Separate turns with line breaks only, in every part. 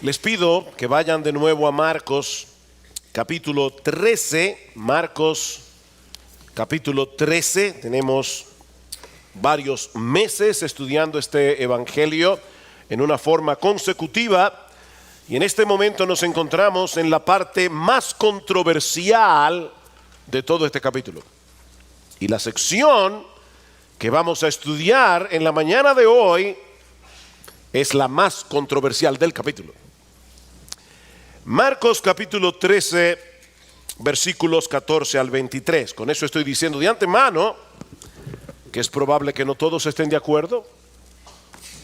Les pido que vayan de nuevo a Marcos capítulo 13. Marcos capítulo 13. Tenemos varios meses estudiando este evangelio en una forma consecutiva. Y en este momento nos encontramos en la parte más controversial de todo este capítulo. Y la sección que vamos a estudiar en la mañana de hoy es la más controversial del capítulo. Marcos capítulo 13, versículos 14 al 23. Con eso estoy diciendo de antemano que es probable que no todos estén de acuerdo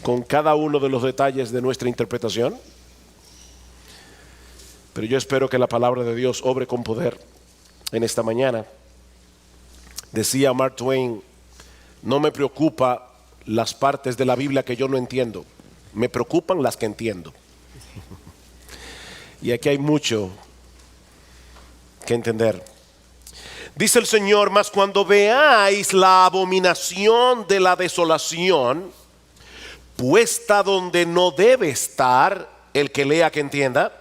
con cada uno de los detalles de nuestra interpretación. Pero yo espero que la palabra de Dios obre con poder en esta mañana. Decía Mark Twain: no me preocupa las partes de la Biblia que yo no entiendo, me preocupan las que entiendo. Y aquí hay mucho que entender. Dice el Señor: mas cuando veáis la abominación de la desolación puesta donde no debe estar, el que lea que entienda,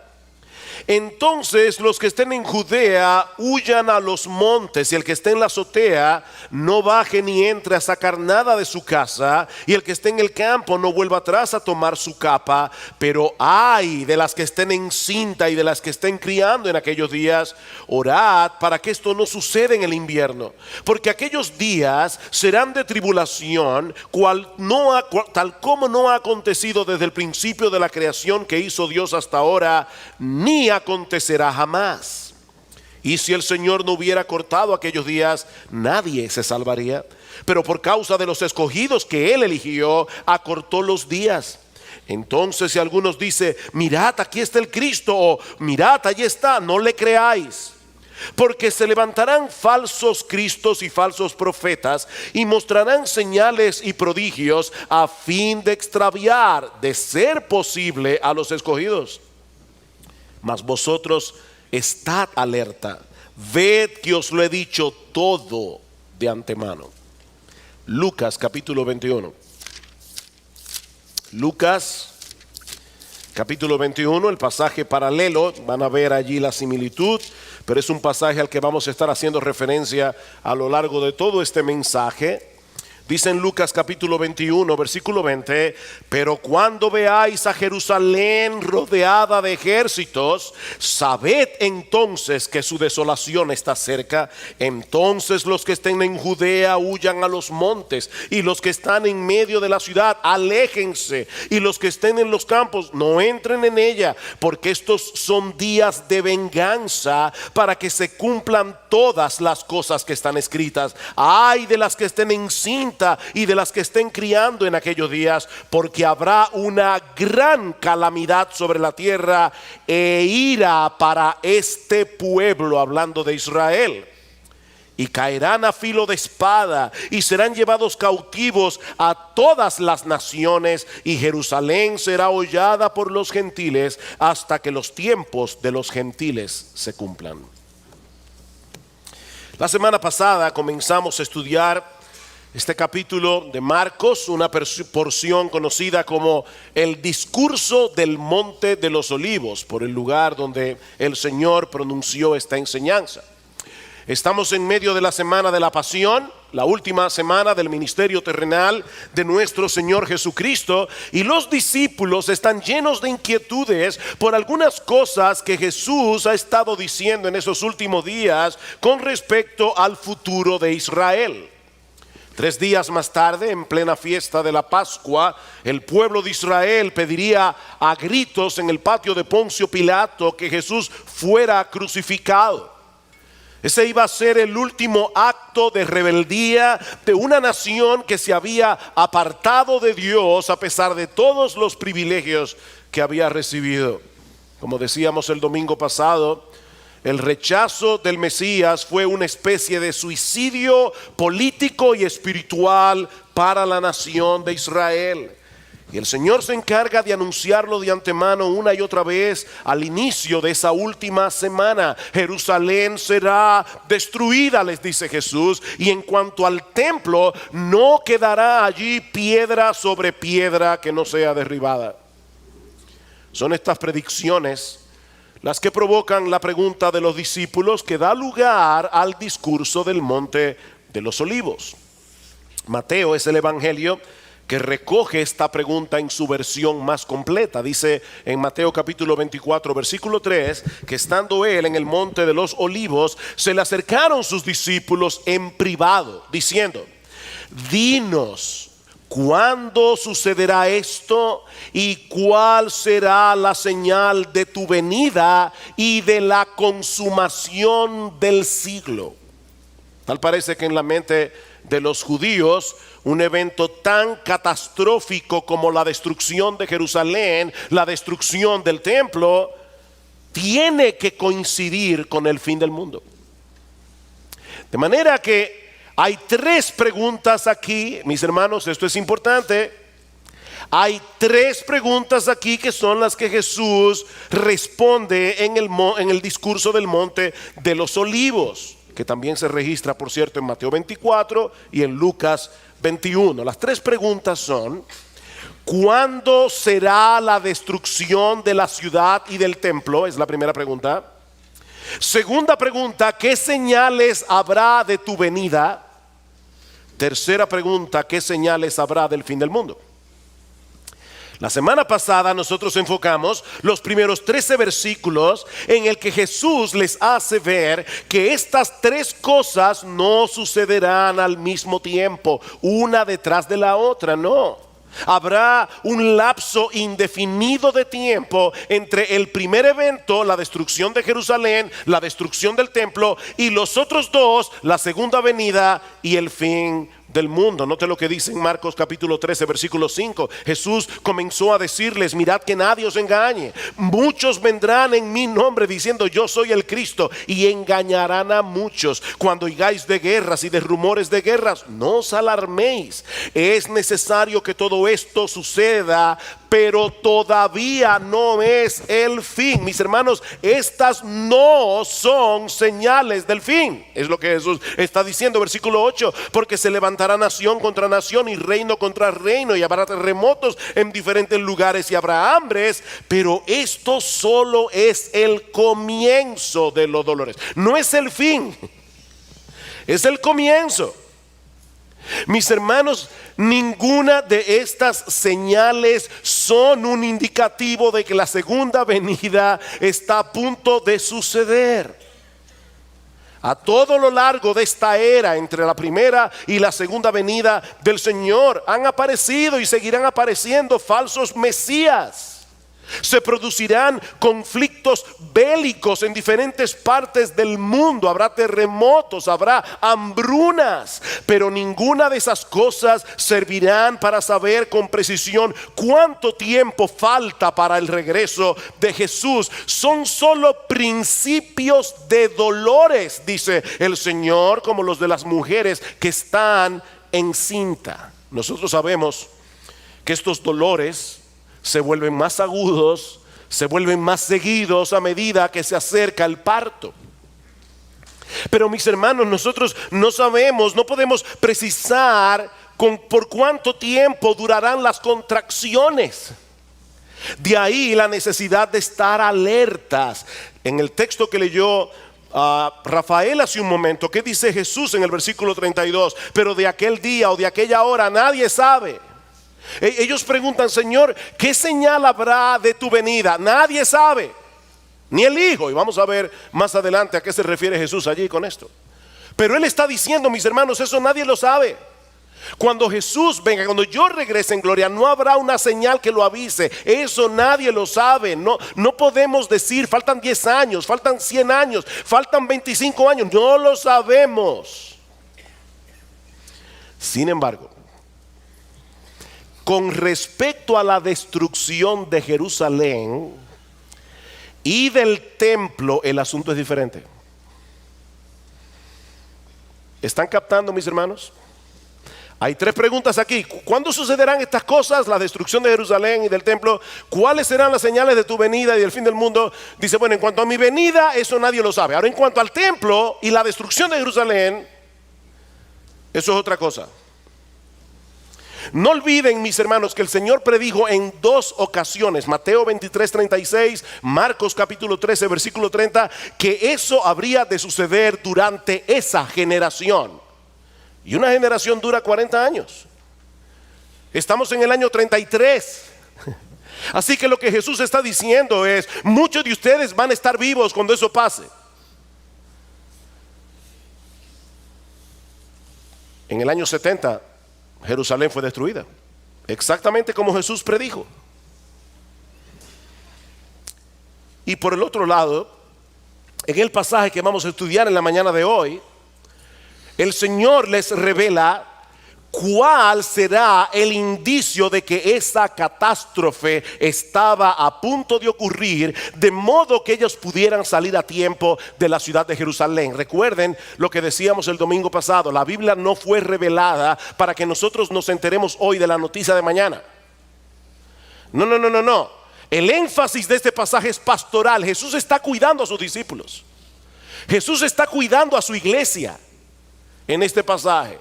entonces los que estén en Judea huyan a los montes, y el que esté en la azotea no baje ni entre a sacar nada de su casa, y el que esté en el campo no vuelva atrás a tomar su capa. Pero ay de las que estén encinta y de las que estén criando en aquellos días. Orad para que esto no suceda en el invierno, porque aquellos días serán de tribulación, tal como no ha acontecido desde el principio de la creación que hizo Dios hasta ahora, ni acontecerá jamás. Y si el Señor no hubiera cortado aquellos días, nadie se salvaría. Pero por causa de los escogidos que Él eligió, acortó los días. Entonces, si algunos dicen: mirad, aquí está el Cristo, o mirad, allí está, no le creáis. Porque se levantarán falsos cristos y falsos profetas, y mostrarán señales y prodigios a fin de extraviar, de ser posible, a los escogidos. Mas vosotros estad alerta, ved que os lo he dicho todo de antemano. Lucas capítulo 21. Lucas capítulo 21, el pasaje paralelo. Van a ver allí la similitud, pero es un pasaje al que vamos a estar haciendo referencia a lo largo de todo este mensaje. Dice en Lucas capítulo 21, versículo 20: pero cuando veáis a Jerusalén rodeada de ejércitos, sabed entonces que su desolación está cerca. Entonces los que estén en Judea huyan a los montes, y los que están en medio de la ciudad aléjense, y los que estén en los campos no entren en ella, porque estos son días de venganza, para que se cumplan todas las cosas que están escritas. Ay de las que estén encintas y de las que estén criando en aquellos días, porque habrá una gran calamidad sobre la tierra e ira para este pueblo, hablando de Israel. Y caerán a filo de espada y serán llevados cautivos a todas las naciones, y Jerusalén será hollada por los gentiles hasta que los tiempos de los gentiles se cumplan. La semana pasada comenzamos a estudiar este capítulo de Marcos, una porción conocida como el discurso del Monte de los Olivos, por el lugar donde el Señor pronunció esta enseñanza. Estamos en medio de la semana de la Pasión, la última semana del ministerio terrenal de nuestro Señor Jesucristo, y los discípulos están llenos de inquietudes por algunas cosas que Jesús ha estado diciendo en esos últimos días con respecto al futuro de Israel. 3 días más tarde, en plena fiesta de la Pascua, el pueblo de Israel pediría a gritos en el patio de Poncio Pilato que Jesús fuera crucificado. Ese iba a ser el último acto de rebeldía de una nación que se había apartado de Dios a pesar de todos los privilegios que había recibido. Como decíamos el domingo pasado, el rechazo del Mesías fue una especie de suicidio político y espiritual para la nación de Israel. Y el Señor se encarga de anunciarlo de antemano una y otra vez al inicio de esa última semana. Jerusalén será destruida, les dice Jesús, y en cuanto al templo, no quedará allí piedra sobre piedra que no sea derribada. Son estas predicciones las que provocan la pregunta de los discípulos que da lugar al discurso del Monte de los Olivos. Mateo es el evangelio que recoge esta pregunta en su versión más completa. Dice en Mateo capítulo 24, versículo 3, que estando él en el Monte de los Olivos, se le acercaron sus discípulos en privado, diciendo: dinos, ¿cuándo sucederá esto? ¿Y cuál será la señal de tu venida y de la consumación del siglo? Tal parece que en la mente de los judíos, un evento tan catastrófico como la destrucción de Jerusalén, la destrucción del templo, tiene que coincidir con el fin del mundo. De manera que hay tres preguntas aquí, mis hermanos, esto es importante. Hay tres preguntas aquí que son las que Jesús responde en el discurso del Monte de los Olivos, que también se registra, por cierto, en Mateo 24 y en Lucas 21. Las tres preguntas son: ¿cuándo será la destrucción de la ciudad y del templo? Es la primera pregunta. Segunda pregunta: ¿qué señales habrá de tu venida? Tercera pregunta: ¿qué señales habrá del fin del mundo? La semana pasada nosotros enfocamos los primeros 13 versículos en el que Jesús les hace ver que estas tres cosas no sucederán al mismo tiempo, una detrás de la otra, no. Habrá un lapso indefinido de tiempo entre el primer evento, la destrucción de Jerusalén, la destrucción del templo, y los otros dos, la segunda venida y el fin del mundo. Note lo que dice en Marcos capítulo 13 versículo 5. Jesús comenzó a decirles: mirad que nadie os engañe. Muchos vendrán en mi nombre diciendo: yo soy el Cristo, y engañarán a muchos. Cuando oigáis de guerras y de rumores de guerras, no os alarméis. Es necesario que todo esto suceda, pero todavía no es el fin. Mis hermanos, estas no son señales del fin. Es lo que Jesús está diciendo, versículo 8. Porque se levantará nación contra nación y reino contra reino, y habrá terremotos en diferentes lugares y habrá hambres, pero esto solo es el comienzo de los dolores. No es el fin, es el comienzo. Mis hermanos, ninguna de estas señales son un indicativo de que la segunda venida está a punto de suceder. A todo lo largo de esta era, entre la primera y la segunda venida del Señor, han aparecido y seguirán apareciendo falsos mesías. Se producirán conflictos bélicos en diferentes partes del mundo. Habrá terremotos, habrá hambrunas, pero ninguna de esas cosas servirán para saber con precisión cuánto tiempo falta para el regreso de Jesús. Son solo principios de dolores, dice el Señor, como los de las mujeres que están encinta. Nosotros sabemos que estos dolores se vuelven más agudos, se vuelven más seguidos a medida que se acerca el parto. Pero mis hermanos, nosotros no sabemos, no podemos precisar por cuánto tiempo durarán las contracciones. De ahí la necesidad de estar alertas. En el texto que leyó Rafael hace un momento, ¿qué dice Jesús en el versículo 32? Pero de aquel día o de aquella hora nadie sabe. Ellos preguntan: Señor, ¿qué señal habrá de tu venida? Nadie sabe, ni el Hijo. Y vamos a ver más adelante a qué se refiere Jesús allí con esto. Pero Él está diciendo, mis hermanos, eso nadie lo sabe. Cuando Jesús venga, cuando yo regrese en gloria, no habrá una señal que lo avise. Eso nadie lo sabe. No podemos decir: faltan 10 años, faltan 100 años, faltan 25 años. No lo sabemos. Sin embargo, con respecto a la destrucción de Jerusalén y del templo, el asunto es diferente. ¿Están captando, mis hermanos? Hay tres preguntas aquí. ¿Cuándo sucederán estas cosas? La destrucción de Jerusalén y del templo. ¿Cuáles serán las señales de tu venida y del fin del mundo? Dice: bueno, en cuanto a mi venida, eso nadie lo sabe. Ahora, en cuanto al templo y la destrucción de Jerusalén, eso es otra cosa. No olviden, mis hermanos, que el Señor predijo en dos ocasiones, Mateo 23:36, Marcos capítulo 13, versículo 30, que eso habría de suceder durante esa generación. Y una generación dura 40 años. Estamos en el año 33. Así que lo que Jesús está diciendo es, muchos de ustedes van a estar vivos cuando eso pase. En el año 70, Jerusalén fue destruida, exactamente como Jesús predijo. Y por el otro lado, en el pasaje que vamos a estudiar en la mañana de hoy, el Señor les revela cuál será el indicio de que esa catástrofe estaba a punto de ocurrir, de modo que ellos pudieran salir a tiempo de la ciudad de Jerusalén. Recuerden lo que decíamos el domingo pasado: la Biblia no fue revelada para que nosotros nos enteremos hoy de la noticia de mañana. No. El énfasis de este pasaje es pastoral. Jesús está cuidando a sus discípulos. Jesús está cuidando a su iglesia en este pasaje.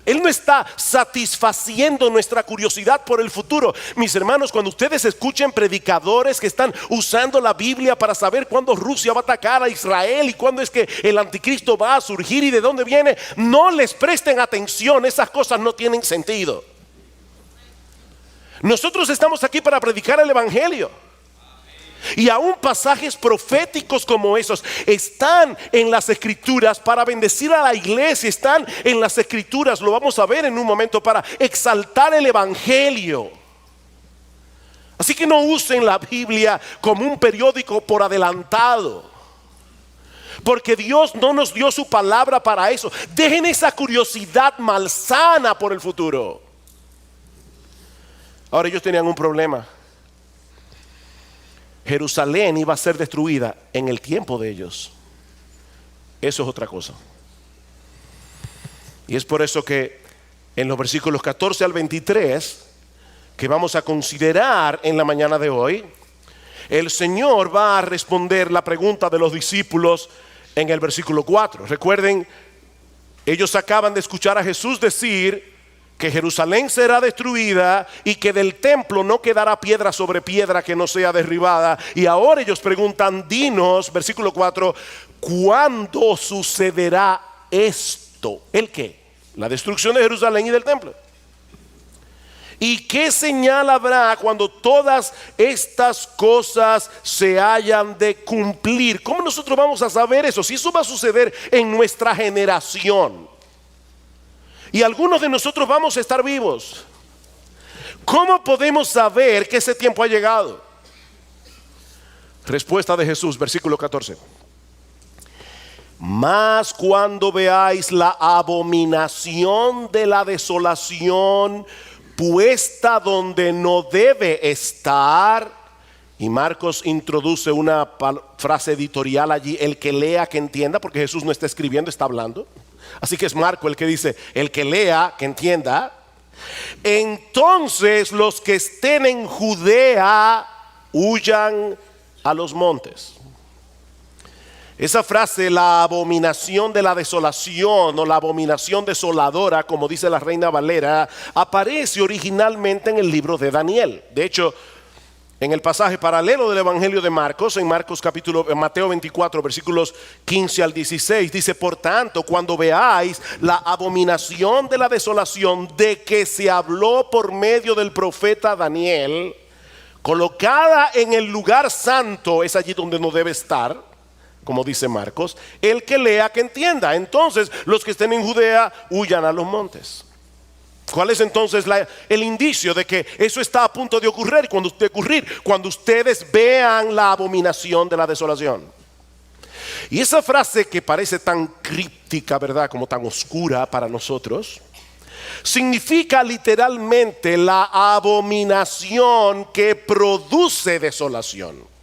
Él no está satisfaciendo nuestra curiosidad por el futuro. Mis hermanos, cuando ustedes escuchen predicadores que están usando la Biblia para saber cuándo Rusia va a atacar a Israel y cuándo es que el anticristo va a surgir y de dónde viene, no les presten atención. Esas cosas no tienen sentido. Nosotros estamos aquí para predicar el evangelio. Y aún pasajes proféticos como esos están en las escrituras para bendecir a la iglesia. Están en las escrituras, lo vamos a ver en un momento, para exaltar el evangelio. Así que no usen la Biblia como un periódico por adelantado, porque Dios no nos dio su palabra para eso. Dejen esa curiosidad malsana por el futuro. Ahora, ellos tenían un problema. Jerusalén iba a ser destruida en el tiempo de ellos. Eso es otra cosa. Y es por eso que en los versículos 14 al 23, que vamos a considerar en la mañana de hoy, el Señor va a responder la pregunta de los discípulos en el versículo 4. Recuerden, ellos acaban de escuchar a Jesús decir que Jerusalén será destruida y que del templo no quedará piedra sobre piedra que no sea derribada. Y ahora ellos preguntan: dinos, versículo 4, ¿cuándo sucederá esto? ¿El qué? La destrucción de Jerusalén y del templo. ¿Y qué señal habrá cuando todas estas cosas se hayan de cumplir? ¿Cómo nosotros vamos a saber eso? Si eso va a suceder en nuestra generación y algunos de nosotros vamos a estar vivos, ¿cómo podemos saber que ese tiempo ha llegado? Respuesta de Jesús, versículo 14. Mas cuando veáis la abominación de la desolación puesta donde no debe estar. Y Marcos introduce una frase editorial allí: el que lea que entienda, porque Jesús no está escribiendo, está hablando. Así que es Marco el que dice: el que lea, que entienda. Entonces los que estén en Judea huyan a los montes. Esa frase, la abominación de la desolación o la abominación desoladora, como dice la Reina Valera, aparece originalmente en el libro de Daniel. De hecho, en el pasaje paralelo del Evangelio de Marcos, en Mateo 24, versículos 15 al 16, dice: por tanto, cuando veáis la abominación de la desolación de que se habló por medio del profeta Daniel, colocada en el lugar santo, es allí donde no debe estar, como dice Marcos, el que lea que entienda. Entonces los que estén en Judea huyan a los montes. ¿Cuál es entonces el indicio de que eso está a punto de ocurrir? Cuando ustedes vean la abominación de la desolación. Y esa frase, que parece tan críptica, ¿verdad?, como tan oscura para nosotros, significa literalmente la abominación que produce desolación.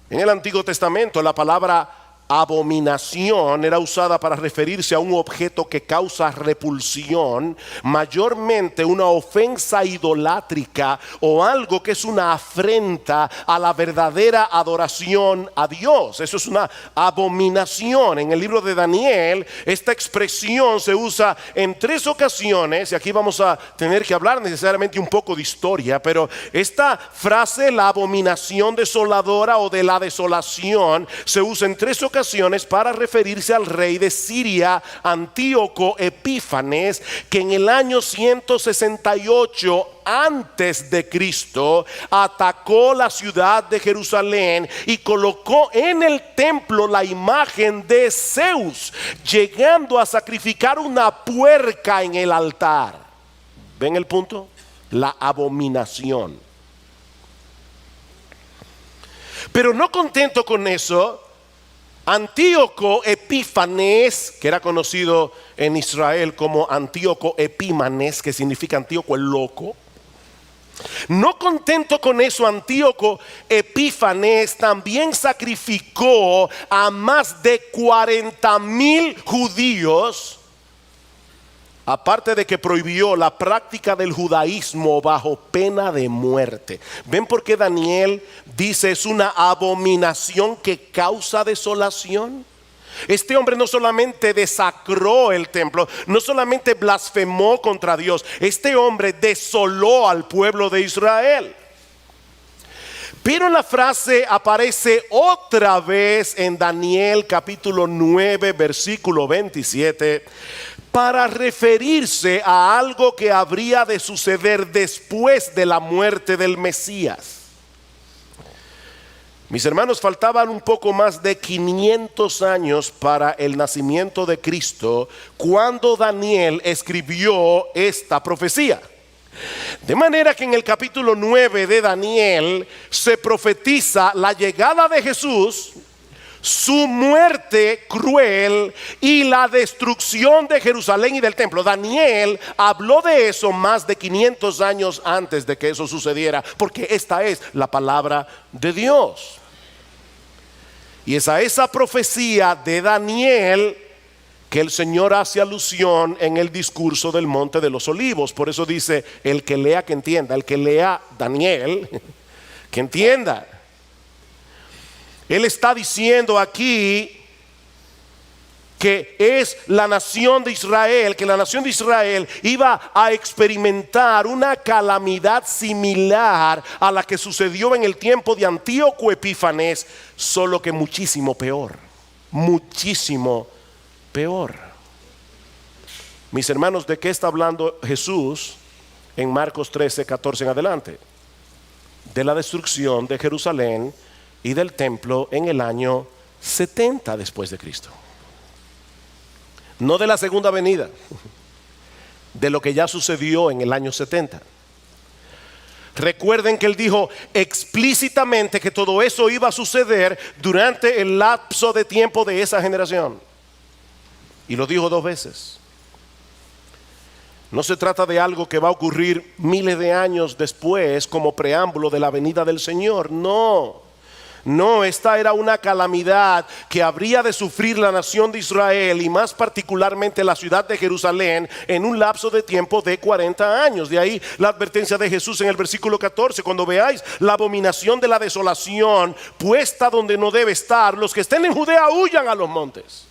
En el Antiguo Testamento la palabra abominación era usada para referirse a un objeto que causa repulsión, mayormente una ofensa idolátrica o algo que es una afrenta a la verdadera adoración a Dios. Eso es una abominación. En el libro de Daniel, esta expresión se usa en 3 ocasiones, y aquí vamos a tener que hablar necesariamente un poco de historia, pero esta frase, la abominación desoladora o de la desolación, se usa en 3 ocasiones para referirse al rey de Siria, Antíoco Epífanes, que en el año 168 antes de Cristo atacó la ciudad de Jerusalén y colocó en el templo la imagen de Zeus, llegando a sacrificar una puerca en el altar. ¿Ven el punto? La abominación. Pero no contento con eso, Antíoco Epífanes, que era conocido en Israel como Antíoco Epímanes, que significa Antíoco el loco. No contento con eso, Antíoco Epífanes también sacrificó a más de 40,000 judíos. Aparte de que prohibió la práctica del judaísmo bajo pena de muerte. ¿Ven por qué Daniel dice es una abominación que causa desolación? Este hombre no solamente desacró el templo, no solamente blasfemó contra Dios, este hombre desoló al pueblo de Israel. Pero la frase aparece otra vez en Daniel capítulo 9 versículo 27 para referirse a algo que habría de suceder después de la muerte del Mesías. Mis hermanos, faltaban un poco más de 500 años para el nacimiento de Cristo cuando Daniel escribió esta profecía. De manera que en el capítulo 9 de Daniel se profetiza la llegada de Jesús, su muerte cruel y la destrucción de Jerusalén y del templo. Daniel habló de eso más de 500 años antes de que eso sucediera, porque esta es la palabra de Dios. Y es a esa profecía de Daniel que el Señor hace alusión en el discurso del Monte de los Olivos. Por eso dice, el que lea que entienda, el que lea Daniel, que entienda. Él está diciendo aquí que es la nación de Israel, que la nación de Israel iba a experimentar una calamidad similar a la que sucedió en el tiempo de Antíoco Epífanes, solo que muchísimo peor, muchísimo peor. Mis hermanos, ¿de qué está hablando Jesús en Marcos 13, 14 en adelante? De la destrucción de Jerusalén y del templo en el año 70 después de Cristo. No de la segunda venida, de lo que ya sucedió en el año 70. Recuerden que él dijo explícitamente que todo eso iba a suceder durante el lapso de tiempo de esa generación. Y lo dijo 2 veces. No se trata de algo que va a ocurrir miles de años después como preámbulo de la venida del Señor. No, esta era una calamidad que habría de sufrir la nación de Israel y más particularmente la ciudad de Jerusalén en un lapso de tiempo de 40 años. De ahí la advertencia de Jesús en el versículo 14: cuando veáis la abominación de la desolación puesta donde no debe estar, los que estén en Judea huyan a los montes.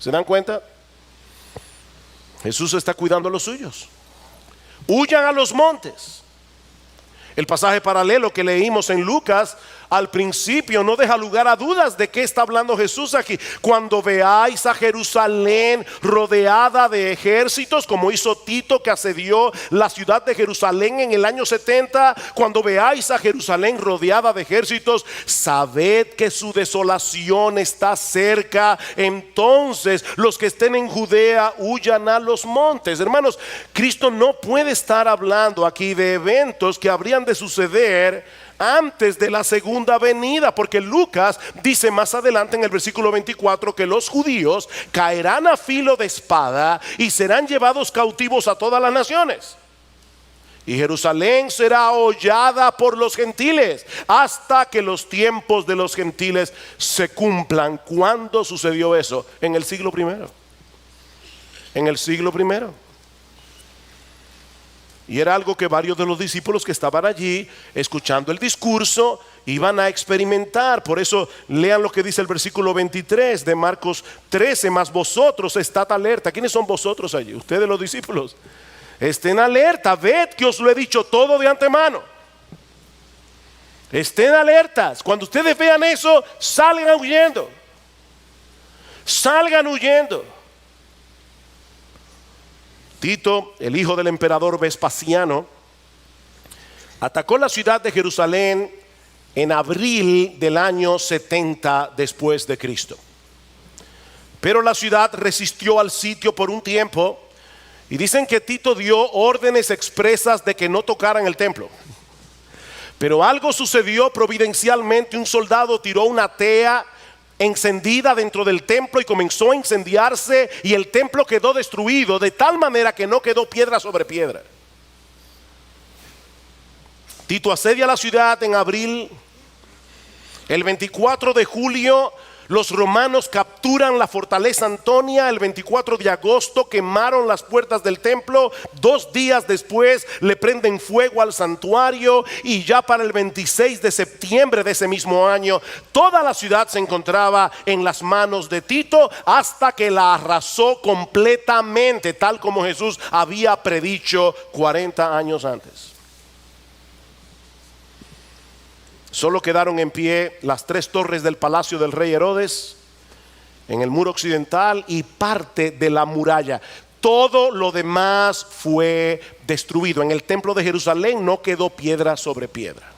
¿Se dan cuenta? Jesús está cuidando a los suyos. Huyan a los montes. El pasaje paralelo que leímos en Lucas al principio no deja lugar a dudas de qué está hablando Jesús aquí. Cuando veáis a Jerusalén rodeada de ejércitos, como hizo Tito que asedió la ciudad de Jerusalén en el año 70, cuando veáis a Jerusalén rodeada de ejércitos, sabed que su desolación está cerca. Entonces los que estén en Judea huyan a los montes. Hermanos, Cristo no puede estar hablando aquí de eventos que habrían de suceder antes de la segunda venida, porque Lucas dice más adelante en el versículo 24 que los judíos caerán a filo de espada y serán llevados cautivos a todas las naciones. y Jerusalén será hollada por los gentiles hasta que los tiempos de los gentiles se cumplan. ¿Cuándo sucedió eso? En el siglo primero. En el siglo primero. Y era algo que varios de los discípulos que estaban allí escuchando el discurso iban a experimentar. Por eso lean lo que dice el versículo 23 de Marcos 13. Mas vosotros estad alerta. ¿Quiénes son vosotros allí? Ustedes, los discípulos. Estén alerta, ved que os lo he dicho todo de antemano. Estén alertas. Cuando ustedes vean eso, salgan huyendo. Salgan huyendo. Tito, el hijo del emperador Vespasiano, atacó la ciudad de Jerusalén en abril del año 70 después de Cristo. Pero la ciudad resistió al sitio por un tiempo, y dicen que Tito dio órdenes expresas de que no tocaran el templo. Pero algo sucedió providencialmente. Un soldado tiró una tea encendida dentro del templo y comenzó a incendiarse, y el templo quedó destruido de tal manera que no quedó piedra sobre piedra. Tito asedia la ciudad en abril. El 24 de julio los romanos capturan la fortaleza Antonia. El 24 de agosto quemaron las puertas del templo. 2 días después le prenden fuego al santuario, y ya para el 26 de septiembre de ese mismo año toda la ciudad se encontraba en las manos de Tito, hasta que la arrasó completamente, tal como Jesús había predicho 40 años antes. Solo quedaron en pie las 3 torres del palacio del rey Herodes en el muro occidental y parte de la muralla. Todo lo demás fue destruido. En el templo de Jerusalén no quedó piedra sobre piedra.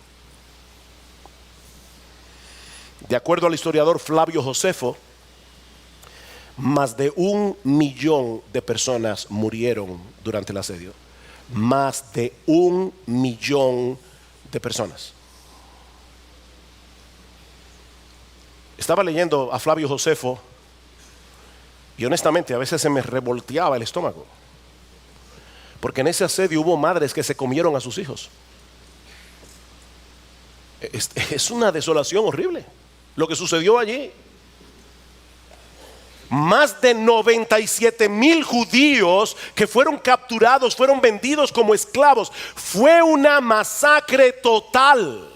De acuerdo al historiador Flavio Josefo, más de 1 millón de personas murieron durante el asedio. Más de 1 millón de personas. Estaba leyendo a Flavio Josefo y honestamente a veces se me revolteaba el estómago, porque en ese asedio hubo madres que se comieron a sus hijos. Es una desolación horrible lo que sucedió allí. Más de 97,000 judíos que fueron capturados, fueron vendidos como esclavos. Fue una masacre total.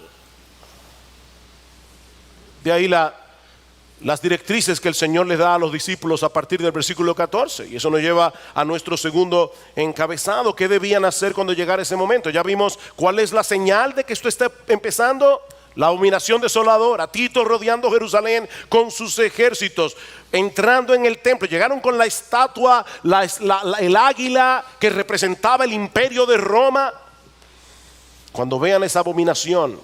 De ahí las directrices que el Señor les da a los discípulos a partir del versículo 14. Y eso nos lleva a nuestro segundo encabezado. ¿Qué debían hacer cuando llegara ese momento? Ya vimos cuál es la señal de que esto está empezando. La abominación desoladora. Tito rodeando Jerusalén con sus ejércitos, entrando en el templo. Llegaron con la estatua, el águila que representaba el imperio de Roma. Cuando vean esa abominación,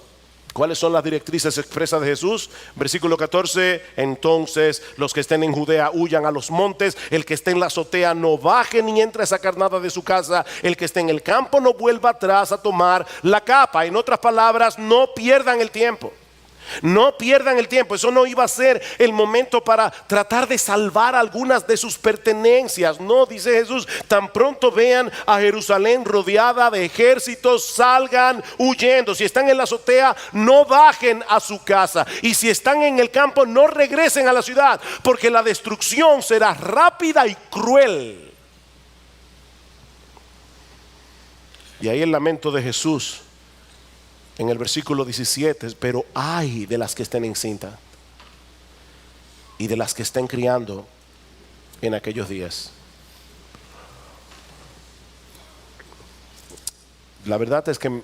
¿cuáles son las directrices expresas de Jesús? Versículo 14. Entonces los que estén en Judea huyan a los montes. El que esté en la azotea no baje ni entre a sacar nada de su casa. El que esté en el campo no vuelva atrás a tomar la capa. En otras palabras, no pierdan el tiempo. No pierdan el tiempo. Eso no iba a ser el momento para tratar de salvar algunas de sus pertenencias. No, dice Jesús, tan pronto vean a Jerusalén rodeada de ejércitos, salgan huyendo. Si están en la azotea, no bajen a su casa. Y si están en el campo, no regresen a la ciudad, porque la destrucción será rápida y cruel. Y ahí el lamento de Jesús en el versículo 17, pero ay de las que estén encinta y de las que estén criando en aquellos días. La verdad es que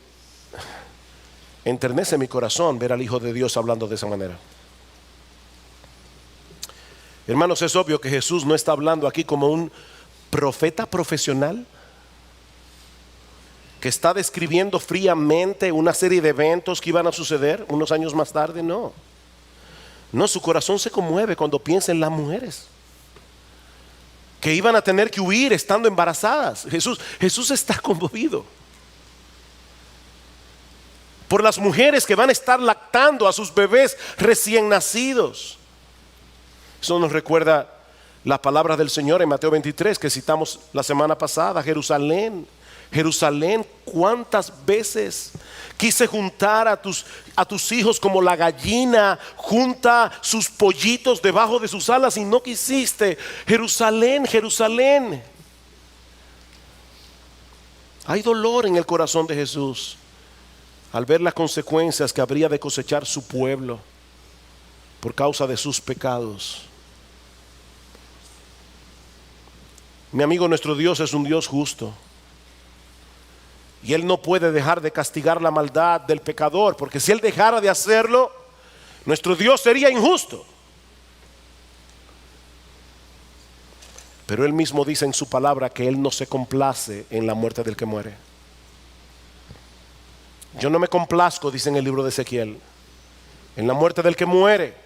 enternece mi corazón ver al Hijo de Dios hablando de esa manera. Hermanos, es obvio que Jesús no está hablando aquí como un profeta profesional que está describiendo fríamente una serie de eventos que iban a suceder unos años más tarde. No, su corazón se conmueve cuando piensa en las mujeres que iban a tener que huir estando embarazadas. Jesús está conmovido por las mujeres que van a estar lactando a sus bebés recién nacidos. Eso nos recuerda las palabras del Señor en Mateo 23 que citamos la semana pasada. Jerusalén, Jerusalén, ¿cuántas veces quise juntar a tus hijos como la gallina junta sus pollitos debajo de sus alas y no quisiste? Jerusalén, Jerusalén. Hay dolor en el corazón de Jesús al ver las consecuencias que habría de cosechar su pueblo por causa de sus pecados. Mi amigo, nuestro Dios es un Dios justo. Y Él no puede dejar de castigar la maldad del pecador, porque si Él dejara de hacerlo, nuestro Dios sería injusto. Pero Él mismo dice en su palabra que Él no se complace en la muerte del que muere. Yo no me complazco, dice en el libro de Ezequiel, en la muerte del que muere.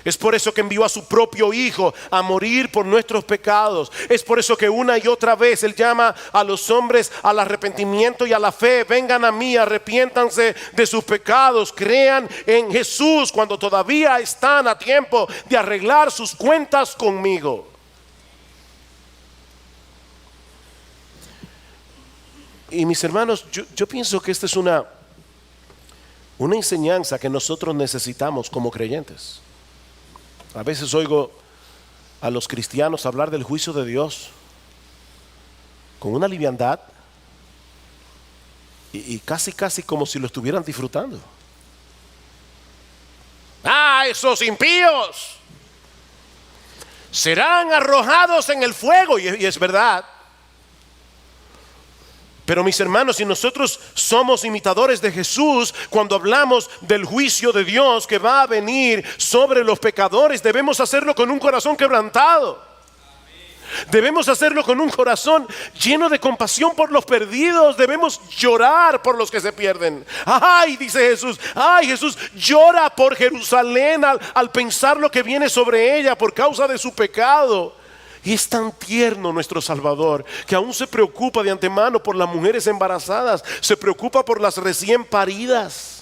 Es por eso que envió a su propio Hijo a morir por nuestros pecados. Es por eso que una y otra vez Él llama a los hombres al arrepentimiento y a la fe. Vengan a mí, arrepiéntanse de sus pecados, crean en Jesús cuando todavía están a tiempo de arreglar sus cuentas conmigo. Y mis hermanos, yo pienso que esta es una enseñanza que nosotros necesitamos como creyentes. A veces oigo a los cristianos hablar del juicio de Dios con una liviandad y casi como si lo estuvieran disfrutando. Esos impíos serán arrojados en el fuego, y es verdad. Pero mis hermanos, si nosotros somos imitadores de Jesús, cuando hablamos del juicio de Dios que va a venir sobre los pecadores, debemos hacerlo con un corazón quebrantado. Debemos hacerlo con un corazón lleno de compasión por los perdidos. Debemos llorar por los que se pierden. Ay, dice Jesús, ay, Jesús llora por Jerusalén al pensar lo que viene sobre ella por causa de su pecado. Y es tan tierno nuestro Salvador que aún se preocupa de antemano por las mujeres embarazadas, se preocupa por las recién paridas.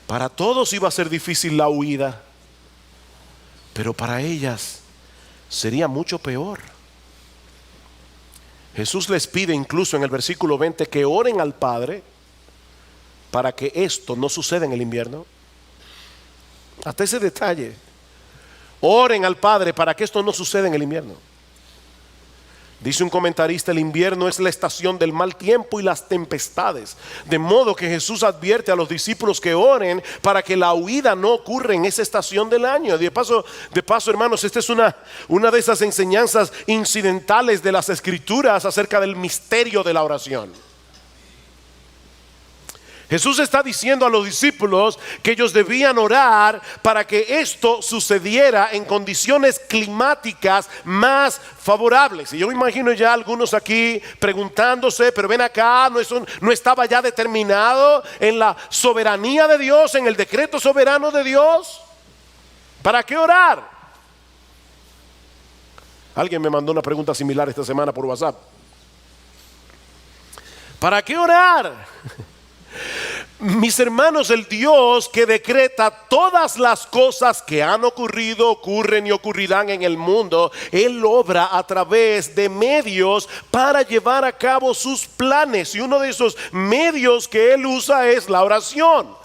Para todos iba a ser difícil la huida, pero para ellas sería mucho peor. Jesús les pide incluso en el versículo 20 que oren al Padre para que esto no suceda en el invierno. Hasta ese detalle. Oren al Padre para que esto no suceda en el invierno. Dice un comentarista, el invierno es la estación del mal tiempo y las tempestades. De modo que Jesús advierte a los discípulos que oren para que la huida no ocurra en esa estación del año. De paso, hermanos, esta es una de esas enseñanzas incidentales de las Escrituras acerca del misterio de la oración. Jesús está diciendo a los discípulos que ellos debían orar para que esto sucediera en condiciones climáticas más favorables. Y yo me imagino ya algunos aquí preguntándose, pero ven acá, ¿no estaba ya determinado en la soberanía de Dios, en el decreto soberano de Dios? ¿Para qué orar? Alguien me mandó una pregunta similar esta semana por WhatsApp. ¿Para qué orar? Mis hermanos, el Dios que decreta todas las cosas que han ocurrido, ocurren y ocurrirán en el mundo, Él obra a través de medios para llevar a cabo sus planes. Y uno de esos medios que Él usa es la oración.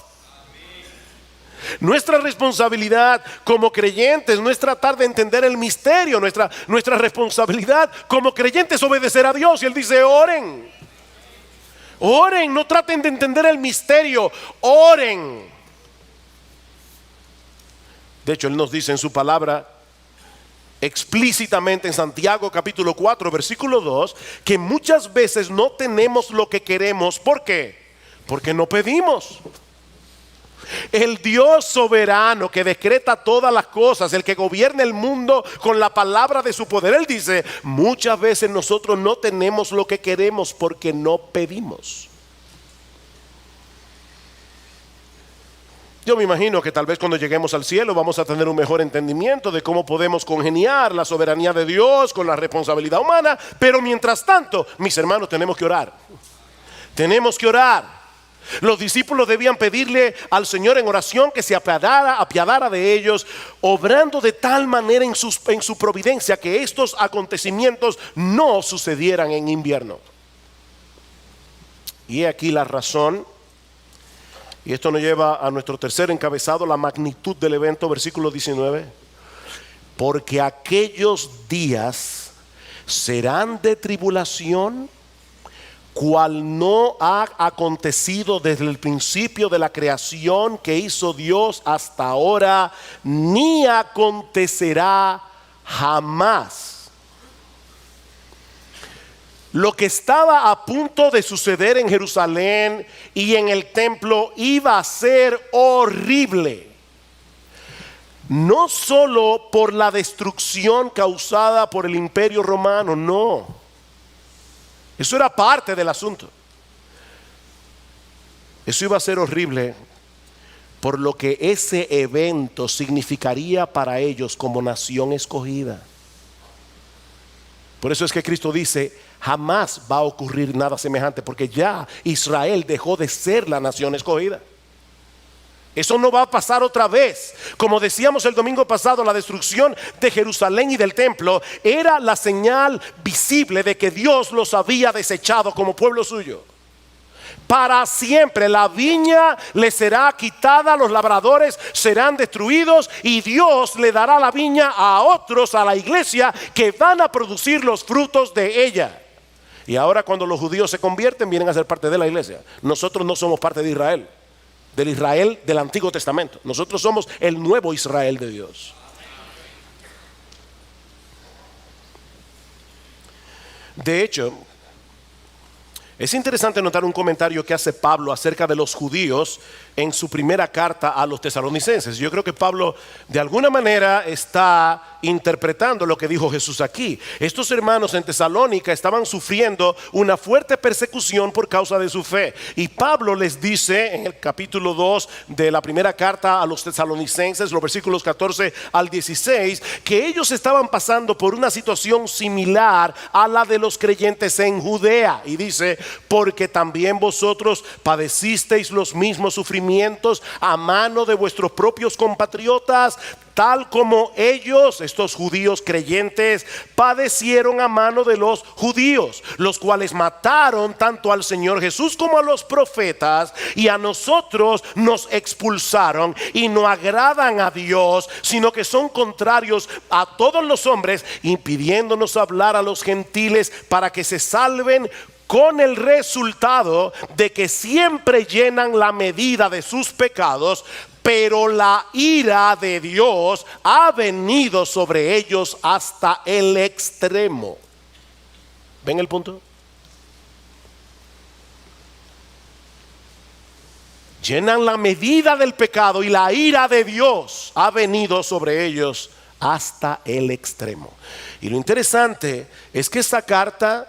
Nuestra responsabilidad como creyentes no es tratar de entender el misterio. Nuestra responsabilidad como creyentes es obedecer a Dios. Y Él dice, oren. Oren, no traten de entender el misterio, oren. De hecho, Él nos dice en su palabra explícitamente en Santiago capítulo 4 versículo 2 que muchas veces no tenemos lo que queremos. ¿Por qué? Porque no pedimos. El Dios soberano que decreta todas las cosas, el que gobierna el mundo con la palabra de su poder, Él dice, muchas veces nosotros no tenemos lo que queremos porque no pedimos. Yo me imagino que tal vez cuando lleguemos al cielo vamos a tener un mejor entendimiento de cómo podemos congeniar la soberanía de Dios con la responsabilidad humana, pero mientras tanto, mis hermanos, tenemos que orar. Tenemos que orar. Los discípulos debían pedirle al Señor en oración que se apiadara de ellos, obrando de tal manera en su providencia que estos acontecimientos no sucedieran en invierno. Y he aquí la razón, y esto nos lleva a nuestro tercer encabezado, la magnitud del evento, versículo 19. Porque aquellos días serán de tribulación, cual no ha acontecido desde el principio de la creación que hizo Dios hasta ahora, ni acontecerá jamás. Lo que estaba a punto de suceder en Jerusalén y en el templo iba a ser horrible. No solo por la destrucción causada por el Imperio Romano, no. Eso era parte del asunto. Eso iba a ser horrible por lo que ese evento significaría para ellos como nación escogida. Por eso es que Cristo dice, jamás va a ocurrir nada semejante, porque ya Israel dejó de ser la nación escogida. Eso no va a pasar otra vez. Como decíamos el domingo pasado, la destrucción de Jerusalén y del templo era la señal visible de que Dios los había desechado como pueblo suyo. Para siempre la viña le será quitada, los labradores serán destruidos y Dios le dará la viña a otros, a la iglesia, que van a producir los frutos de ella. Y ahora cuando los judíos se convierten, vienen a ser parte de la iglesia. Nosotros no somos parte de Israel, del Israel del Antiguo Testamento. Nosotros somos el nuevo Israel de Dios. De hecho, es interesante notar un comentario que hace Pablo acerca de los judíos en su primera carta a los tesalonicenses. Yo creo que Pablo de alguna manera está interpretando lo que dijo Jesús aquí. Estos hermanos en Tesalónica estaban sufriendo una fuerte persecución por causa de su fe. Y Pablo les dice en el capítulo 2 de la primera carta a los tesalonicenses, los versículos 14 al 16, que ellos estaban pasando por una situación similar a la de los creyentes en Judea. Y dice, porque también vosotros padecisteis los mismos sufrimientos a mano de vuestros propios compatriotas, tal como ellos, estos judíos creyentes, padecieron a mano de los judíos, los cuales mataron tanto al Señor Jesús como a los profetas, y a nosotros nos expulsaron y no agradan a Dios, sino que son contrarios a todos los hombres, impidiéndonos hablar a los gentiles para que se salven, con el resultado de que siempre llenan la medida de sus pecados, pero la ira de Dios ha venido sobre ellos hasta el extremo. ¿Ven el punto? Llenan la medida del pecado y la ira de Dios ha venido sobre ellos hasta el extremo. Y lo interesante es que esta carta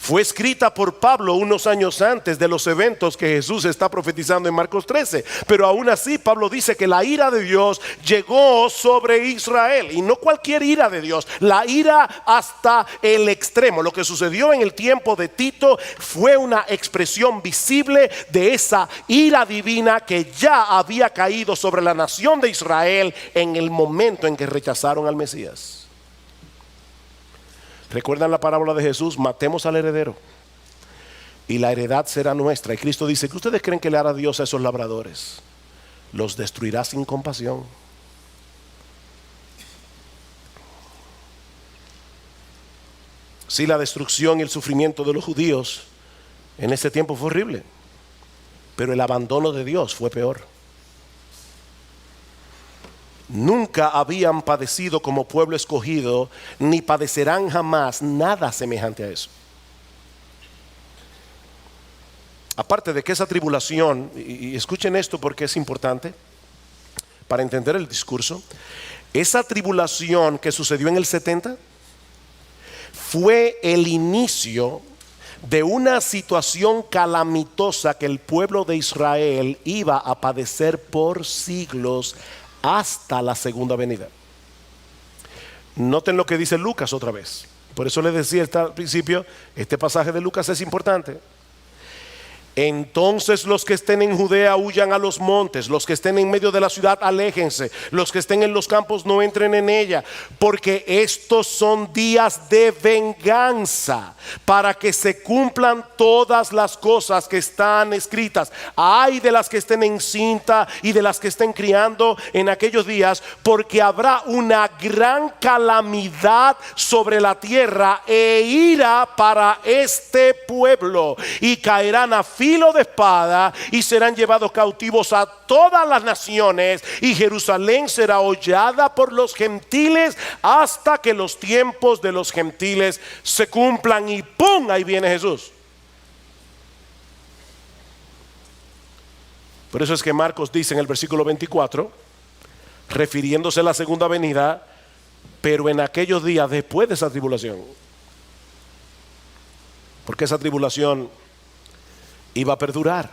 fue escrita por Pablo unos años antes de los eventos que Jesús está profetizando en Marcos 13. Pero aún así Pablo dice que la ira de Dios llegó sobre Israel. Y no cualquier ira de Dios, la ira hasta el extremo. Lo que sucedió en el tiempo de Tito fue una expresión visible de esa ira divina que ya había caído sobre la nación de Israel en el momento en que rechazaron al Mesías. ¿Recuerdan la parábola de Jesús? Matemos al heredero y la heredad será nuestra. Y Cristo dice, ¿qué ustedes creen que le hará Dios a esos labradores? Los destruirá sin compasión. Sí, la destrucción y el sufrimiento de los judíos en ese tiempo fue horrible, pero el abandono de Dios fue peor. Nunca habían padecido como pueblo escogido, ni padecerán jamás nada semejante a eso. Aparte de que esa tribulación, y escuchen esto porque es importante para entender el discurso, esa tribulación que sucedió en el 70 fue el inicio de una situación calamitosa que el pueblo de Israel iba a padecer por siglos hasta la segunda venida. Noten lo que dice Lucas otra vez. Por eso les decía al principio, este pasaje de Lucas es importante. Entonces los que estén en Judea huyan a los montes, los que estén en medio de la ciudad aléjense, los que estén en los campos no entren en ella, porque estos son días de venganza, para que se cumplan todas las cosas que están escritas. Ay de las que estén encinta y de las que estén criando en aquellos días, porque habrá una gran calamidad sobre la tierra e ira para este pueblo, y caerán a filo de espada y serán llevados cautivos a todas las naciones, y Jerusalén será hollada por los gentiles hasta que los tiempos de los gentiles se cumplan. Y ¡pum! Ahí viene Jesús. Por eso es que Marcos dice en el versículo 24, refiriéndose a la segunda venida, pero en aquellos días después de esa tribulación, porque esa tribulación iba a perdurar.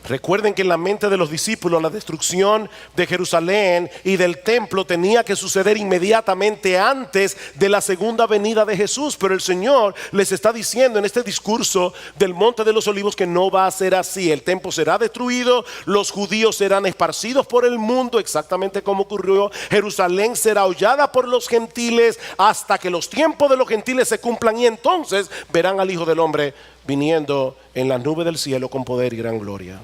Recuerden que en la mente de los discípulos la destrucción de Jerusalén y del templo tenía que suceder inmediatamente antes de la segunda venida de Jesús, pero el Señor les está diciendo en este discurso del Monte de los Olivos que no va a ser así. El templo será destruido, los judíos serán esparcidos por el mundo, exactamente como ocurrió. Jerusalén será hollada por los gentiles hasta que los tiempos de los gentiles se cumplan, y entonces verán al Hijo del Hombre viniendo en la nube del cielo con poder y gran gloria.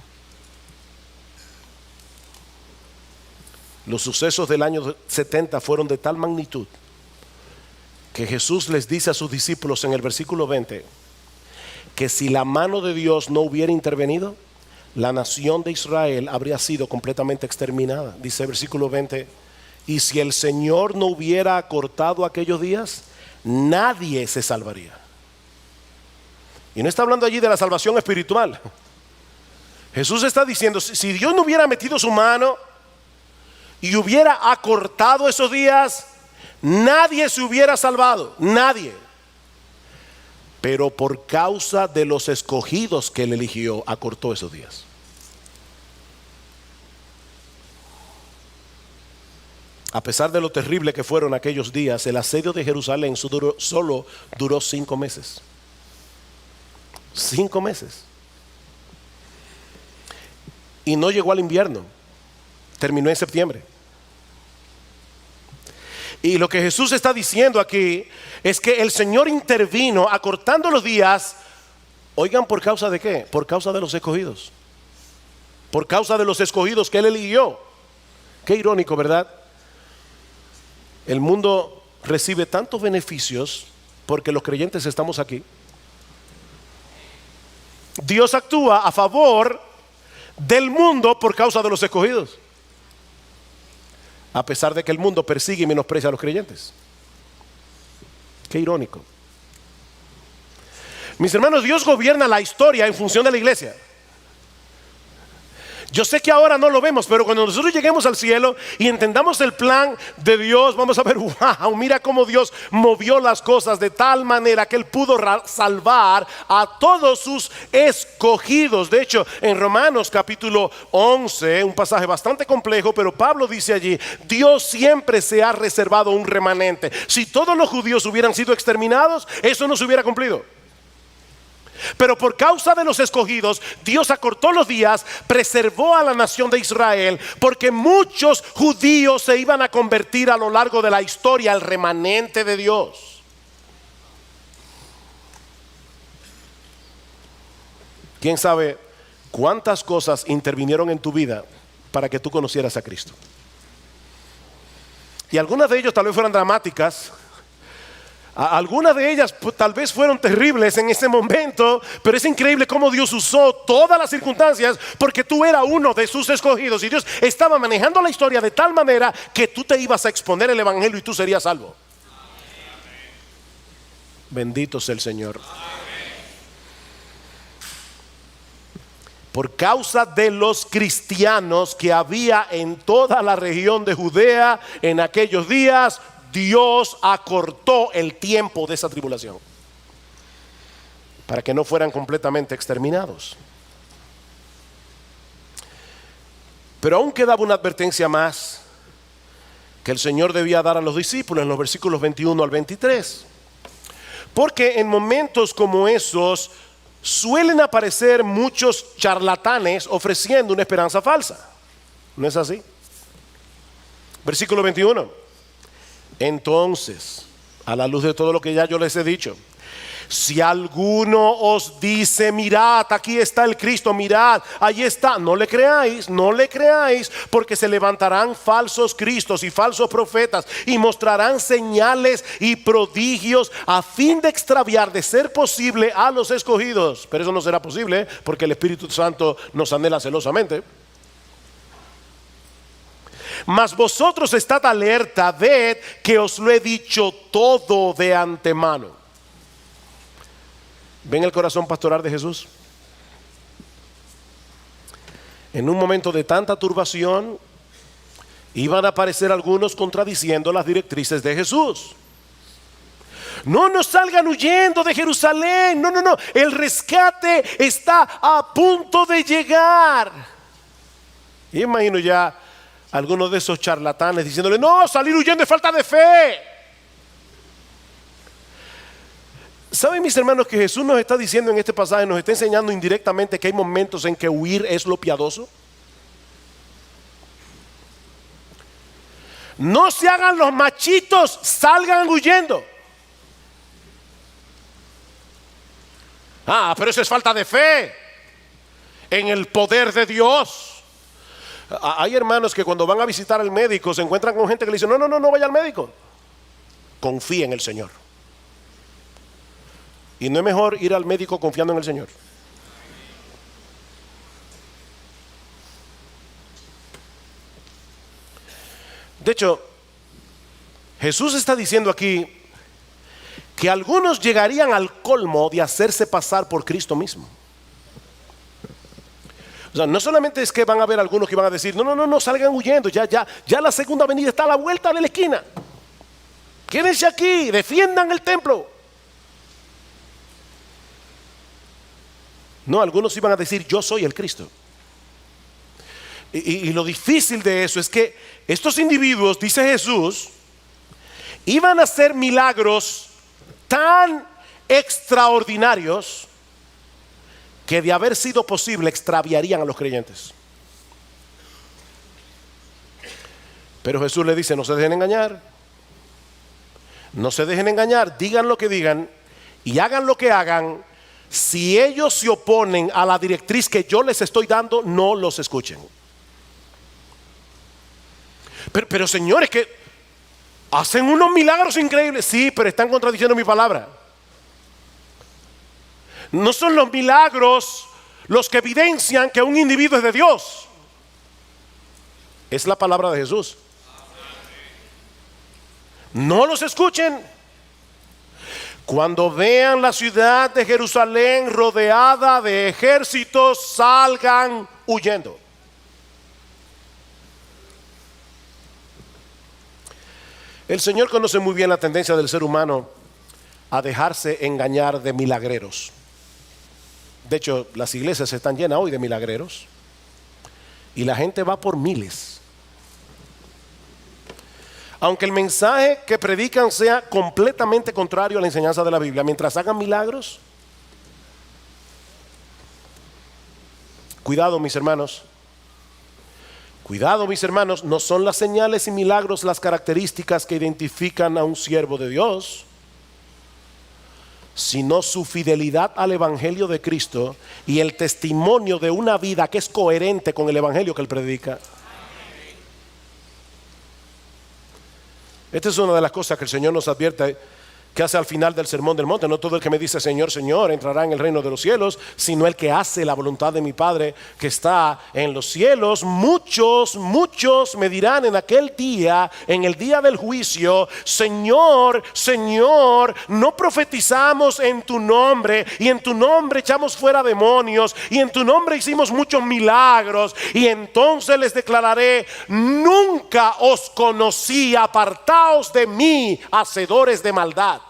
Los sucesos del año 70 fueron de tal magnitud que Jesús les dice a sus discípulos en el versículo 20 que si la mano de Dios no hubiera intervenido, la nación de Israel habría sido completamente exterminada. Dice el versículo 20, y si el Señor no hubiera acortado aquellos días, nadie se salvaría. Y no está hablando allí de la salvación espiritual. Jesús está diciendo, si Dios no hubiera metido su mano y hubiera acortado esos días, nadie se hubiera salvado, nadie. Pero por causa de los escogidos que Él eligió, acortó esos días. A pesar de lo terrible que fueron aquellos días, el asedio de Jerusalén solo duró 5 meses. 5 meses. Y no llegó al invierno, terminó en septiembre. Y lo que Jesús está diciendo aquí es que el Señor intervino acortando los días. Oigan, ¿por causa de qué? Por causa de los escogidos. Por causa de los escogidos que Él eligió. Qué irónico, ¿verdad? El mundo recibe tantos beneficios porque los creyentes estamos aquí. Dios actúa a favor del mundo por causa de los escogidos, a pesar de que el mundo persigue y menosprecia a los creyentes. Qué irónico. Mis hermanos, Dios gobierna la historia en función de la iglesia. Yo sé que ahora no lo vemos, pero cuando nosotros lleguemos al cielo y entendamos el plan de Dios, vamos a ver, wow, mira cómo Dios movió las cosas de tal manera que Él pudo salvar a todos sus escogidos. De hecho, en Romanos capítulo 11, un pasaje bastante complejo, pero Pablo dice allí, Dios siempre se ha reservado un remanente. Si todos los judíos hubieran sido exterminados, eso no se hubiera cumplido. Pero por causa de los escogidos, Dios acortó los días, preservó a la nación de Israel, porque muchos judíos se iban a convertir a lo largo de la historia al remanente de Dios. ¿Quién sabe cuántas cosas intervinieron en tu vida para que tú conocieras a Cristo? Y algunas de ellas tal vez fueran dramáticas. Algunas de ellas tal vez fueron terribles en ese momento, pero es increíble cómo Dios usó todas las circunstancias porque tú eras uno de sus escogidos y Dios estaba manejando la historia de tal manera que tú te ibas a exponer el evangelio y tú serías salvo. Bendito sea el Señor. Por causa de los cristianos que había en toda la región de Judea en aquellos días, Dios acortó el tiempo de esa tribulación para que no fueran completamente exterminados. Pero aún quedaba una advertencia más que el Señor debía dar a los discípulos en los versículos 21 al 23. Porque en momentos como esos suelen aparecer muchos charlatanes ofreciendo una esperanza falsa. ¿No es así? Versículo 21. Entonces, a la luz de todo lo que ya yo les he dicho, si alguno os dice, mirad, aquí está el Cristo, mirad, ahí está, no le creáis, porque se levantarán falsos cristos y falsos profetas y mostrarán señales y prodigios a fin de extraviar, de ser posible, a los escogidos. Pero eso no será posible porque el Espíritu Santo nos anhela celosamente. Mas vosotros estad alerta, ved que os lo he dicho todo de antemano. ¿Ven el corazón pastoral de Jesús? En un momento de tanta turbación, iban a aparecer algunos contradiciendo las directrices de Jesús. No salgan huyendo de Jerusalén. No. El rescate está a punto de llegar. Y imagino ya algunos de esos charlatanes diciéndole, no, salir huyendo es falta de fe. ¿Saben, mis hermanos, que Jesús nos está diciendo en este pasaje, nos está enseñando indirectamente que hay momentos en que huir es lo piadoso? No se hagan los machitos, salgan huyendo. Pero eso es falta de fe en el poder de Dios. Hay hermanos que cuando van a visitar al médico se encuentran con gente que le dice, no vaya al médico. Confía en el Señor. Y no es mejor ir al médico confiando en el Señor. De hecho, Jesús está diciendo aquí que algunos llegarían al colmo de hacerse pasar por Cristo mismo. O sea, no solamente es que van a haber algunos que van a decir, no, salgan huyendo, ya la segunda venida está a la vuelta de la esquina. Quédense aquí, defiendan el templo. No, algunos iban a decir, yo soy el Cristo. Y lo difícil de eso es que estos individuos, dice Jesús, iban a hacer milagros tan extraordinarios que de haber sido posible extraviarían a los creyentes. Pero Jesús le dice, no se dejen engañar. No se dejen engañar, digan lo que digan y hagan lo que hagan. Si ellos se oponen a la directriz que yo les estoy dando, no los escuchen. Pero señores, que hacen unos milagros increíbles. Sí, pero están contradiciendo mi palabra. No son los milagros los que evidencian que un individuo es de Dios. Es la palabra de Jesús. No los escuchen. Cuando vean la ciudad de Jerusalén rodeada de ejércitos, salgan huyendo. El Señor conoce muy bien la tendencia del ser humano a dejarse engañar de milagreros. De hecho, las iglesias están llenas hoy de milagreros y la gente va por miles. Aunque el mensaje que predican sea completamente contrario a la enseñanza de la Biblia, mientras hagan milagros, cuidado mis hermanos, no son las señales y milagros las características que identifican a un siervo de Dios, sino su fidelidad al Evangelio de Cristo y el testimonio de una vida que es coherente con el Evangelio que él predica. Esta es una de las cosas que el Señor nos advierte que hace al final del Sermón del Monte. No todo el que me dice Señor, Señor entrará en el reino de los cielos, sino el que hace la voluntad de mi Padre que está en los cielos. Muchos me dirán en aquel día, en el día del juicio, Señor, Señor, no profetizamos en tu nombre, y en tu nombre echamos fuera demonios, y en tu nombre hicimos muchos milagros. Y entonces les declararé, nunca os conocí, apartaos de mí, hacedores de maldad.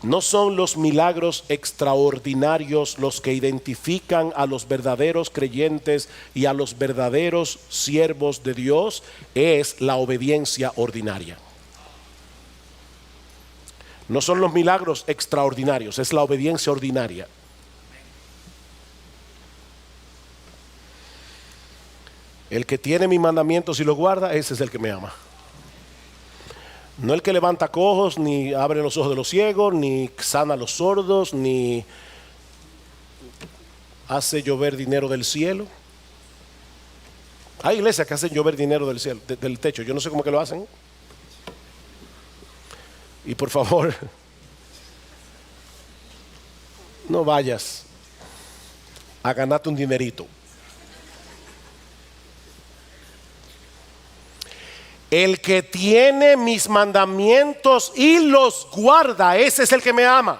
No son los milagros extraordinarios los que identifican a los verdaderos creyentes y a los verdaderos siervos de Dios, es la obediencia ordinaria. No son los milagros extraordinarios, es la obediencia ordinaria. El que tiene mis mandamientos y los guarda, ese es el que me ama. No el que levanta cojos, ni abre los ojos de los ciegos, ni sana a los sordos, ni hace llover dinero del cielo. Hay iglesias que hacen llover dinero del cielo, del techo. Yo no sé cómo que lo hacen. Y por favor, no vayas a ganarte un dinerito. El que tiene mis mandamientos y los guarda, ese es el que me ama.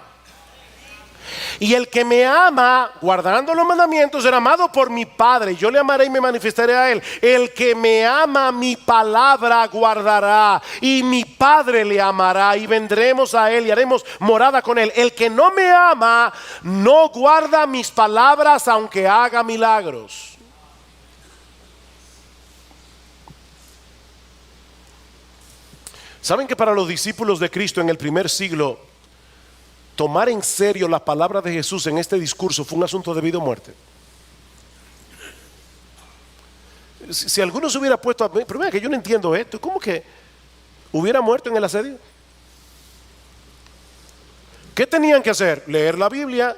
Y el que me ama, guardando los mandamientos, será amado por mi Padre. Yo le amaré y me manifestaré a él. El que me ama, mi palabra guardará. Y mi Padre le amará. Y vendremos a él y haremos morada con él. El que no me ama, no guarda mis palabras, aunque haga milagros. ¿Saben que para los discípulos de Cristo en el primer siglo, tomar en serio la palabra de Jesús en este discurso fue un asunto de vida o muerte? Si alguno se hubiera puesto a... Pero mira que yo no entiendo esto. ¿Cómo que hubiera muerto en el asedio? ¿Qué tenían que hacer? Leer la Biblia,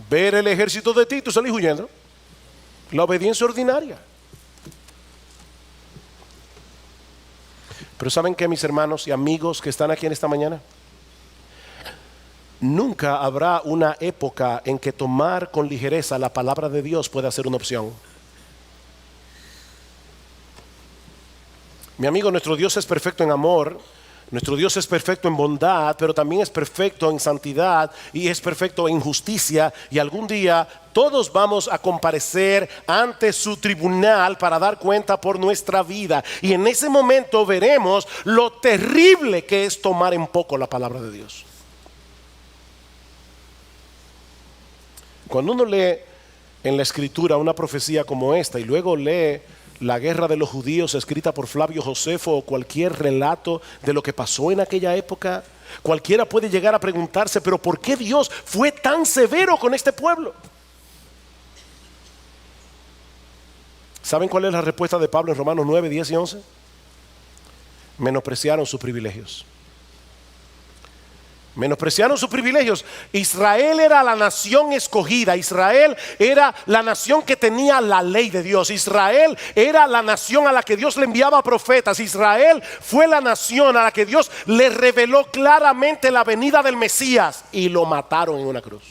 ver el ejército de Tito, salir huyendo. La obediencia ordinaria. Pero ¿saben qué, mis hermanos y amigos que están aquí en esta mañana? Nunca habrá una época en que tomar con ligereza la palabra de Dios pueda ser una opción. Mi amigo, nuestro Dios es perfecto en amor, nuestro Dios es perfecto en bondad, pero también es perfecto en santidad y es perfecto en justicia. Y algún día todos vamos a comparecer ante su tribunal para dar cuenta por nuestra vida. Y en ese momento veremos lo terrible que es tomar en poco la palabra de Dios. Cuando uno lee en la escritura una profecía como esta y luego lee la guerra de los judíos escrita por Flavio Josefo o cualquier relato de lo que pasó en aquella época, cualquiera puede llegar a preguntarse, pero ¿por qué Dios fue tan severo con este pueblo? ¿Saben cuál es la respuesta de Pablo en Romanos 9, 10 y 11? Menospreciaron sus privilegios. Menospreciaron sus privilegios. Israel era la nación escogida. Israel era la nación que tenía la ley de Dios. Israel era la nación a la que Dios le enviaba profetas. Israel fue la nación a la que Dios le reveló claramente la venida del Mesías y lo mataron en una cruz.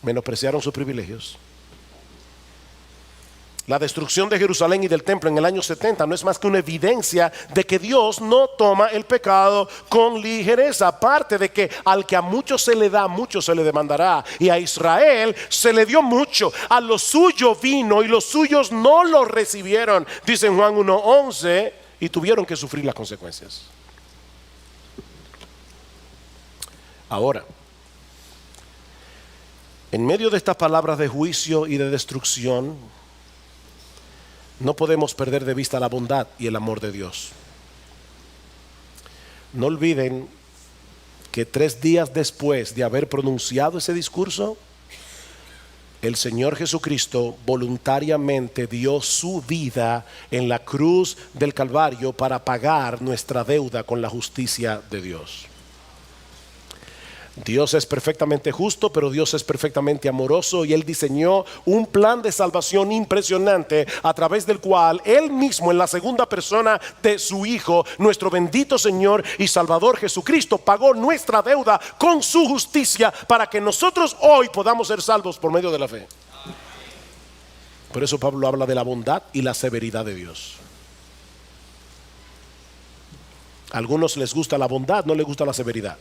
Menospreciaron sus privilegios. La destrucción de Jerusalén y del templo en el año 70 no es más que una evidencia de que Dios no toma el pecado con ligereza. Aparte de que al que a muchos se le da, mucho se le demandará. Y a Israel se le dio mucho. A lo suyo vino y los suyos no lo recibieron. Dice en Juan 1:11, y tuvieron que sufrir las consecuencias. Ahora, en medio de estas palabras de juicio y de destrucción, no podemos perder de vista la bondad y el amor de Dios. No olviden que 3 días después de haber pronunciado ese discurso, el Señor Jesucristo voluntariamente dio su vida en la cruz del Calvario para pagar nuestra deuda con la justicia de Dios. Dios es perfectamente justo, pero Dios es perfectamente amoroso y Él diseñó un plan de salvación impresionante a través del cual Él mismo, en la segunda persona de su Hijo, nuestro bendito Señor y Salvador Jesucristo, pagó nuestra deuda con su justicia para que nosotros hoy podamos ser salvos por medio de la fe. Por eso Pablo habla de la bondad y la severidad de Dios. A algunos les gusta la bondad, no les gusta la severidad.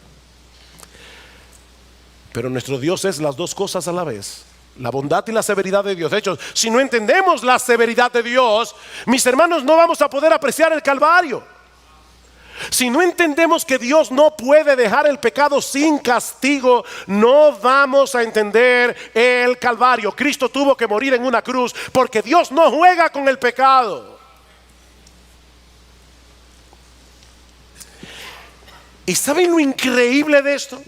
Pero nuestro Dios es las dos cosas a la vez, la bondad y la severidad de Dios. De hecho, si no entendemos la severidad de Dios, mis hermanos, no vamos a poder apreciar el Calvario. Si no entendemos que Dios no puede dejar el pecado sin castigo, no vamos a entender el Calvario. Cristo tuvo que morir en una cruz porque Dios no juega con el pecado. ¿Y saben lo increíble de esto?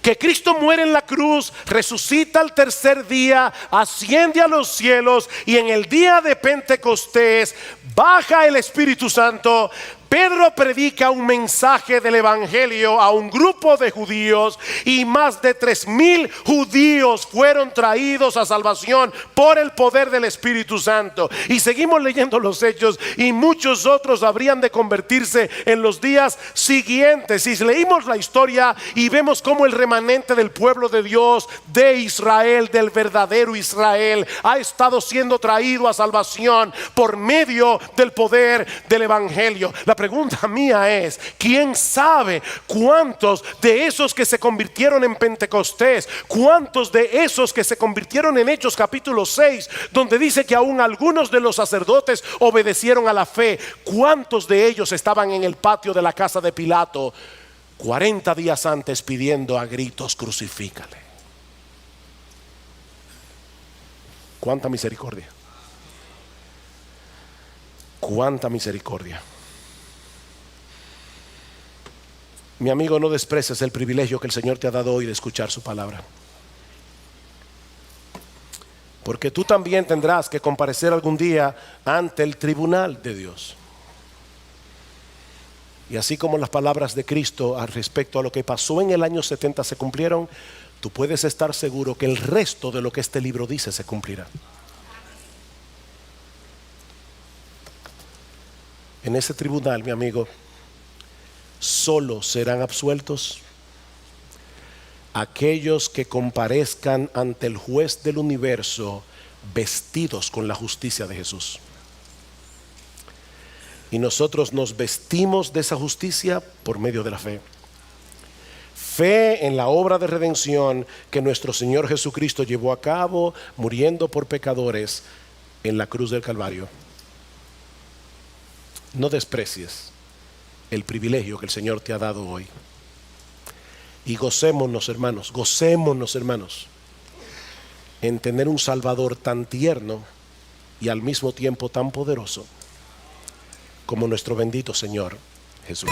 Que Cristo muere en la cruz, resucita al tercer día, asciende a los cielos, y en el día de Pentecostés baja el Espíritu Santo. Pedro predica un mensaje del evangelio a un grupo de judíos, y más de 3,000 judíos fueron traídos a salvación por el poder del Espíritu Santo. Y seguimos leyendo los hechos, y muchos otros habrían de convertirse en los días siguientes. Y leímos la historia y vemos cómo el remanente del pueblo de Dios, de Israel, del verdadero Israel, ha estado siendo traído a salvación por medio del poder del evangelio. La pregunta mía es: ¿quién sabe cuántos de esos que se convirtieron en Pentecostés, cuántos de esos que se convirtieron en Hechos capítulo 6, donde dice que aún algunos de los sacerdotes obedecieron a la fe, cuántos de ellos estaban en el patio de la casa de Pilato 40 días antes pidiendo a gritos: crucifícale? Cuánta misericordia, cuánta misericordia. Mi amigo, no desprecies el privilegio que el Señor te ha dado hoy de escuchar su palabra, porque tú también tendrás que comparecer algún día ante el tribunal de Dios. Y así como las palabras de Cristo al respecto a lo que pasó en el año 70 se cumplieron, tú puedes estar seguro que el resto de lo que este libro dice se cumplirá. En ese tribunal, mi amigo, solo serán absueltos aquellos que comparezcan ante el juez del universo vestidos con la justicia de Jesús. Y nosotros nos vestimos de esa justicia por medio de la fe. Fe en la obra de redención que nuestro Señor Jesucristo llevó a cabo, muriendo por pecadores en la cruz del Calvario. No desprecies el privilegio que el Señor te ha dado hoy. Y gocémonos, hermanos, en tener un Salvador tan tierno y al mismo tiempo tan poderoso como nuestro bendito Señor Jesús.